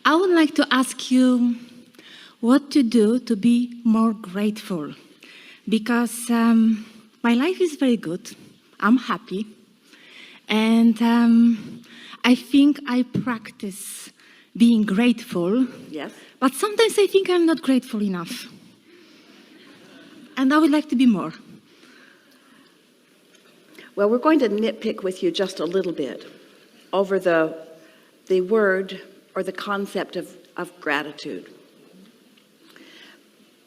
I would like to ask you what to do to be more grateful. Because my life is very good. I'm happy. And I think I practice being grateful. Yes. But sometimes I think I'm not grateful enough. And I would like to be more. Well, we're going to nitpick with you just a little bit over the word or the concept of gratitude.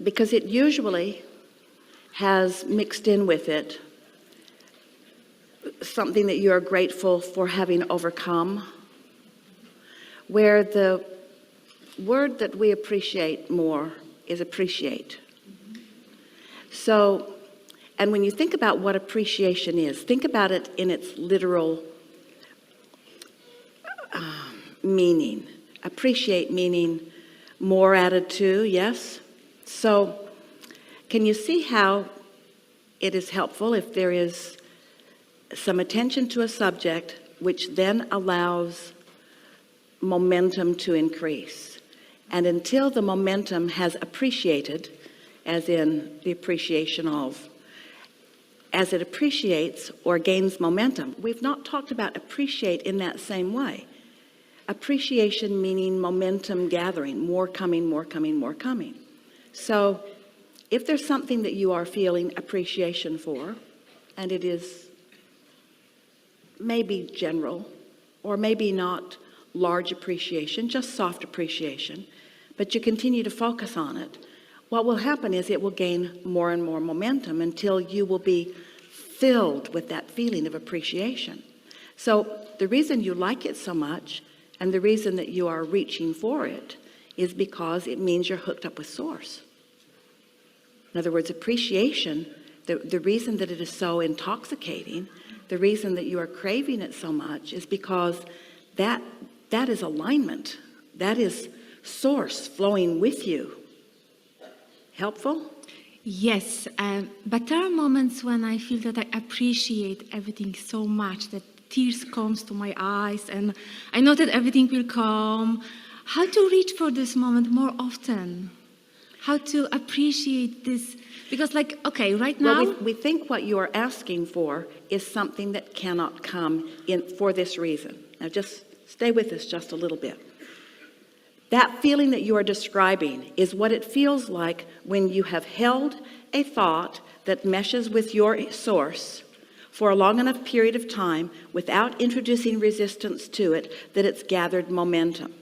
Because it usually has mixed in with it something that you are grateful for having overcome, where the word that we appreciate more is appreciate. So, and when you think about what appreciation is, think about it in its literal meaning. Appreciate meaning more added to, yes? So, can you see how it is helpful if there is some attention to a subject which then allows momentum to increase? And until the momentum has appreciated, as in the appreciation of, as it appreciates or gains momentum, we've not talked about appreciate in that same way. Appreciation meaning momentum gathering, more coming, more coming, more coming. So if there's something that you are feeling appreciation for, and it is maybe general, or maybe not large appreciation, just soft appreciation, but you continue to focus on it, what will happen is it will gain more and more momentum until you will be filled with that feeling of appreciation. So the reason you like it so much and the reason that you are reaching for it is because it means you're hooked up with Source. In other words, appreciation, the reason that it is so intoxicating, the reason that you are craving it so much is because that is alignment. That is Source flowing with you. Helpful? Yes, but there are moments when I feel that I appreciate everything so much that tears comes to my eyes and I know that everything will come. How to reach for this moment more often? How to appreciate this? Because okay, right now... Well, we think what you are asking for is something that cannot come in for this reason. Now just stay with us just a little bit. That feeling that you are describing is what it feels like when you have held a thought that meshes with your Source for a long enough period of time without introducing resistance to it, that it's gathered momentum.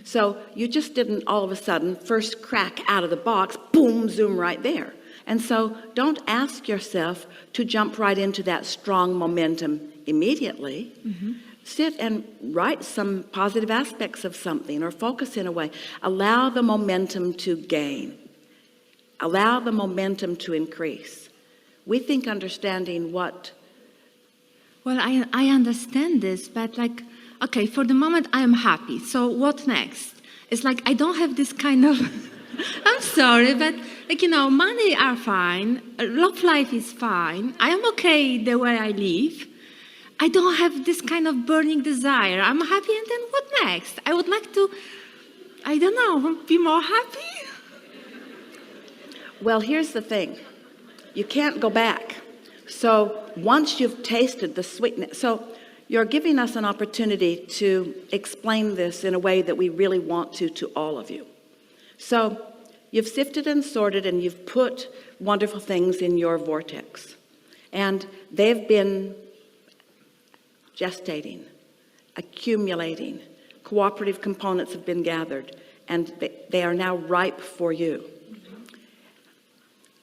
So you just didn't all of a sudden first crack out of the box, boom, zoom right there. And so don't ask yourself to jump right into that strong momentum immediately. Mm-hmm. Sit and write some positive aspects of something or focus in a way. Allow the momentum to gain. Allow the momentum to increase. We think understanding what... Well, I understand this, but okay, for the moment I am happy. So what next? It's I don't have this kind of... I'm sorry, but money are fine. Love life is fine. I am okay the way I live. I don't have this kind of burning desire. I'm happy, and then what next? I would like to, I don't know, be more happy. Well, here's the thing. You can't go back. So once you've tasted the sweetness, so you're giving us an opportunity to explain this in a way that we really want to all of you. So you've sifted and sorted and you've put wonderful things in your vortex. And they've been gestating, accumulating, cooperative components have been gathered, and they are now ripe for you.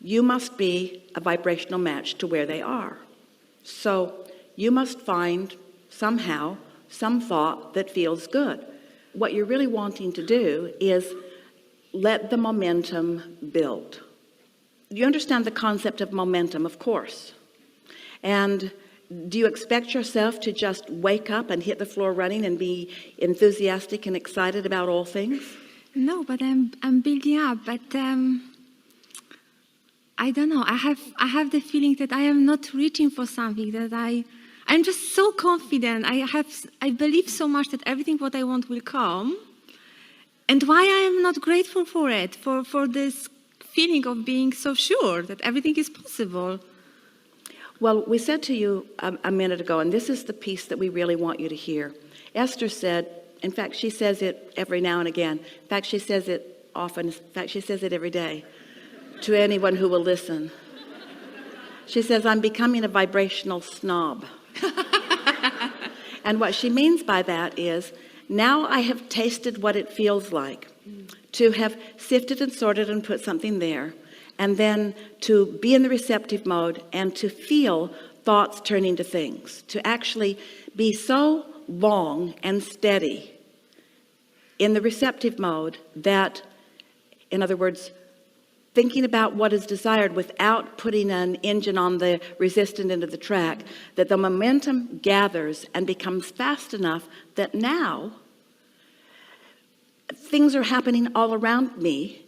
You must be a vibrational match to where they are. So you must find somehow some thought that feels good. What you're really wanting to do is let the momentum build. You understand the concept of momentum, of course. And do you expect yourself to just wake up and hit the floor running and be enthusiastic and excited about all things? No, but I'm building up. But I don't know. I have the feeling that I am not reaching for something. That I'm just so confident. I believe so much that everything what I want will come. And why I am not grateful for it, for this feeling of being so sure that everything is possible. Well, we said to you a minute ago, and this is the piece that we really want you to hear. Esther said, in fact, she says it every now and again. In fact, she says it often. In fact, she says it every day to anyone who will listen. She says, I'm becoming a vibrational snob. And what she means by that is, now I have tasted what it feels like to have sifted and sorted and put something there, and then to be in the receptive mode and to feel thoughts turn into things, to actually be so long and steady in the receptive mode that, in other words, thinking about what is desired without putting an engine on the resistant end of the track, that the momentum gathers and becomes fast enough that now things are happening all around me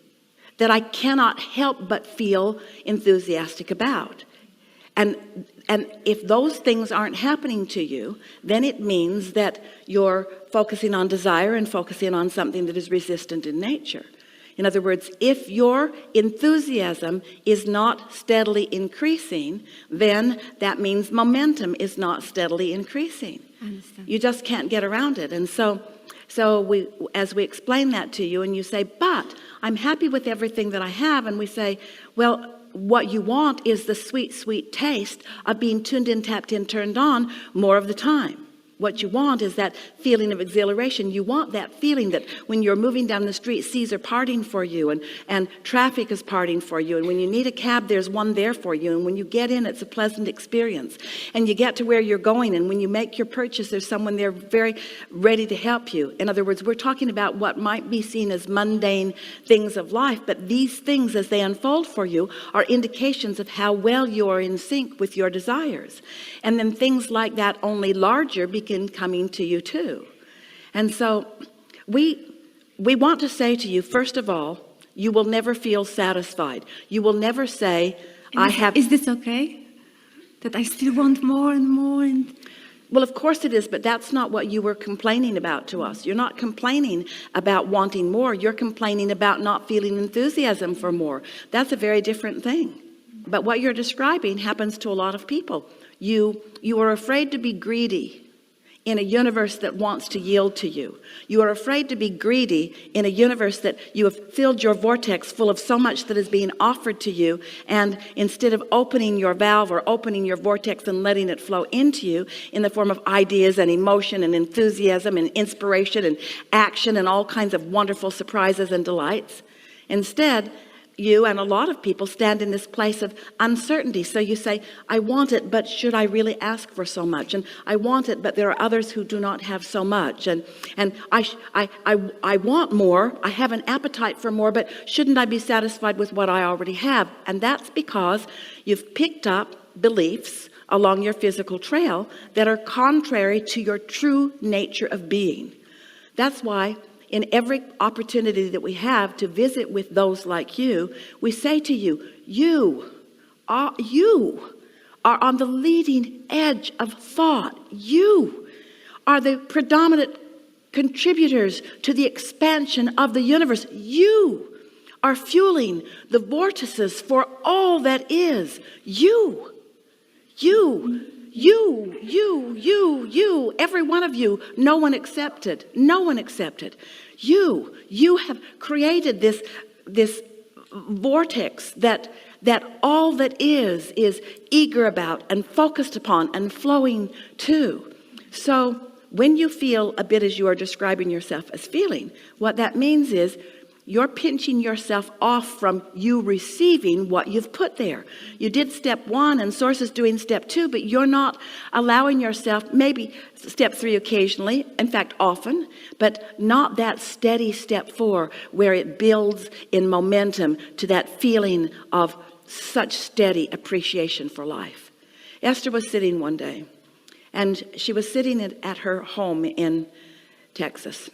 that I cannot help but feel enthusiastic about. And if those things aren't happening to you, then it means that you're focusing on desire and focusing on something that is resistant in nature. In other words, if your enthusiasm is not steadily increasing, then that means momentum is not steadily increasing. I understand. You just can't get around it. And so as we explain that to you and you say, but I'm happy with everything that I have. And we say, well, what you want is the sweet, sweet taste of being tuned in, tapped in, turned on more of the time. What you want is that feeling of exhilaration. You want that feeling that when you're moving down the street, seas are parting for you and traffic is parting for you. And when you need a cab, there's one there for you. And when you get in, it's a pleasant experience. And you get to where you're going. And when you make your purchase, there's someone there very ready to help you. In other words, we're talking about what might be seen as mundane things of life. But these things, as they unfold for you, are indications of how well you are in sync with your desires. And then things like that, only larger, begin coming to you too. And so we want to say to you, first of all, you will never feel satisfied. You will never say, Is this okay? That I still want more and more? Well, of course it is, but that's not what you were complaining about to us. You're not complaining about wanting more. You're complaining about not feeling enthusiasm for more. That's a very different thing. But what you're describing happens to a lot of people. You are afraid to be greedy in a universe that wants to yield to you. You are afraid to be greedy in a universe that you have filled your vortex full of so much that is being offered to you, and instead of opening your valve or opening your vortex and letting it flow into you in the form of ideas and emotion and enthusiasm and inspiration and action and all kinds of wonderful surprises and delights, instead you and a lot of people stand in this place of uncertainty. So you say, I want it, but should I really ask for so much? And I want it, but there are others who do not have so much. And I want more. I have an appetite for more, but shouldn't I be satisfied with what I already have? And that's because you've picked up beliefs along your physical trail that are contrary to your true nature of being. That's why in every opportunity that we have to visit with those like you, we say to you, you are on the leading edge of thought. You are the predominant contributors to the expansion of the universe. You are fueling the vortices for all that is. You, every one of you, no one accepted. You have created this vortex that all that is eager about and focused upon and flowing to. So when you feel a bit as you are describing yourself as feeling, what that means is you're pinching yourself off from you receiving what you've put there. You did step 1 and Source is doing step 2, but you're not allowing yourself, maybe step 3 occasionally, in fact often, but not that steady step 4 where it builds in momentum to that feeling of such steady appreciation for life. Esther was sitting one day, and she was sitting at her home in Texas,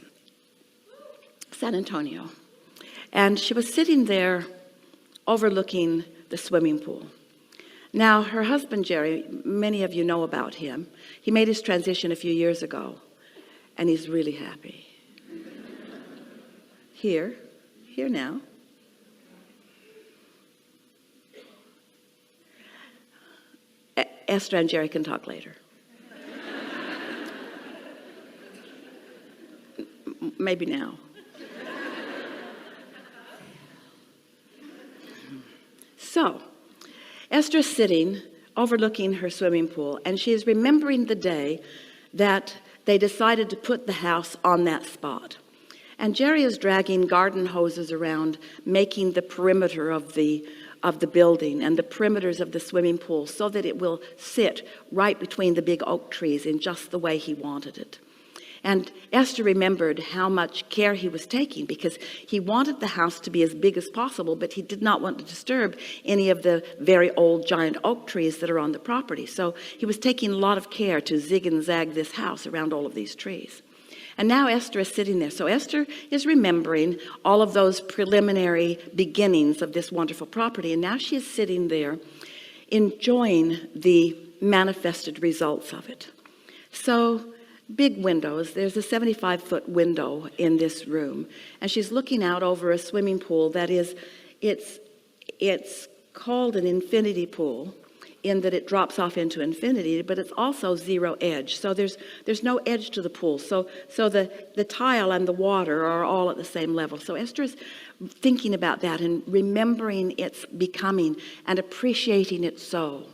San Antonio. And she was sitting there overlooking the swimming pool. Now, her husband, Jerry, many of you know about him. He made his transition a few years ago, and he's really happy. here now. Esther and Jerry can talk later. Maybe now. So, Esther's sitting overlooking her swimming pool, and she is remembering the day that they decided to put the house on that spot. And Jerry is dragging garden hoses around, making the perimeter of the building and the perimeters of the swimming pool so that it will sit right between the big oak trees in just the way he wanted it. And Esther remembered how much care he was taking, because he wanted the house to be as big as possible, but he did not want to disturb any of the very old giant oak trees that are on the property. So he was taking a lot of care to zig and zag this house around all of these trees. And now Esther is sitting there. So Esther is remembering all of those preliminary beginnings of this wonderful property. And now she is sitting there enjoying the manifested results of it. So big windows. There's a 75-foot window in this room. And she's looking out over a swimming pool that is, it's called an infinity pool, in that it drops off into infinity, but it's also zero edge. So there's no edge to the pool. So the tile and the water are all at the same level. So Esther is thinking about that and remembering its becoming and appreciating it so.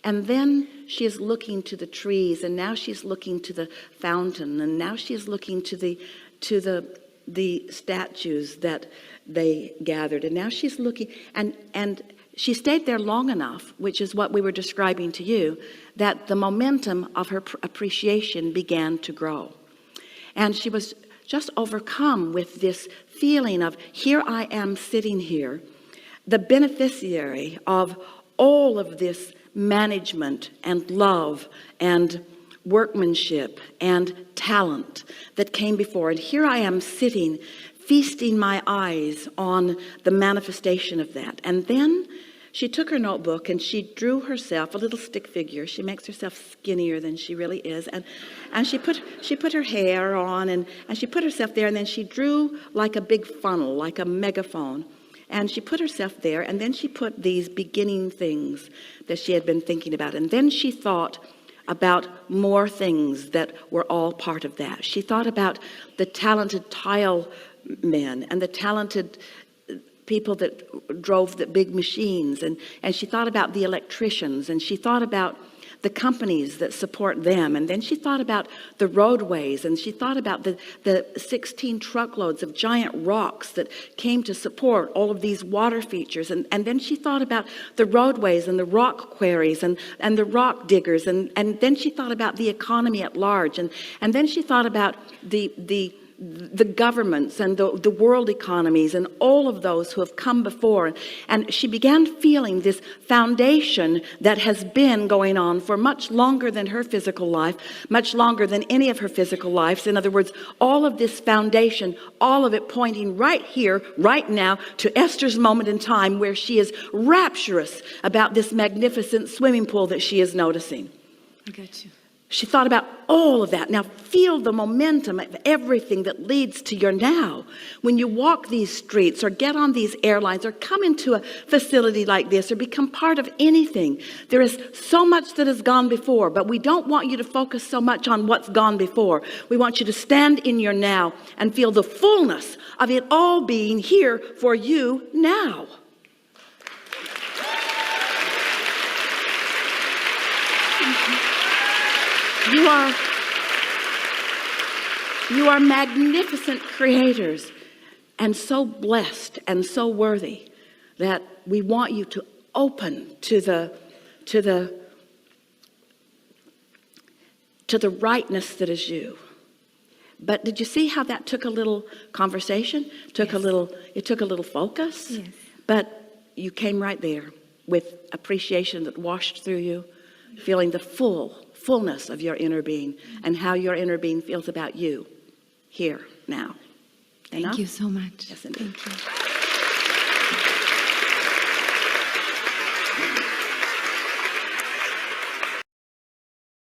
And then she is looking to the trees, and now she's looking to the fountain, and now she is looking to the statues that they gathered, and now she's looking, and she stayed there long enough, which is what we were describing to you, that the momentum of her appreciation began to grow. And she was just overcome with this feeling of, here I am sitting here, the beneficiary of all of this management and love and workmanship and talent that came before. And here I am sitting, feasting my eyes on the manifestation of that. And then she took her notebook and she drew herself a little stick figure. She makes herself skinnier than she really is. And she put her hair on, and she put herself there, and then she drew like a big funnel, like a megaphone. And she put herself there, and then she put these beginning things that she had been thinking about. And then she thought about more things that were all part of that. She thought about the talented tile men and the talented people that drove the big machines. And she thought about the electricians, and she thought about the companies that support them. And then she thought about the roadways, and she thought about the 16 truckloads of giant rocks that came to support all of these water features. And then she thought about the roadways and the rock quarries and the rock diggers. And then she thought about the economy at large. And then she thought about the governments and the world economies and all of those who have come before. And she began feeling this foundation that has been going on for much longer than her physical life, much longer than any of her physical lives. In other words, all of this foundation, all of it pointing right here, right now, to Esther's moment in time where she is rapturous about this magnificent swimming pool that she is noticing. I got you. She thought about all of that. Now feel the momentum of everything that leads to your now. When you walk these streets or get on these airlines or come into a facility like this or become part of anything, there is so much that has gone before, but we don't want you to focus so much on what's gone before. We want you to stand in your now and feel the fullness of it all being here for you now. You are magnificent creators, and so blessed and so worthy that we want you to open to the rightness that is you. But did you see how that took a little conversation? It took a little focus. Yes. But you came right there with appreciation that washed through you, feeling the fullness of your inner being and how your inner being feels about you here now. Thank you so much. Yes, indeed. Thank you.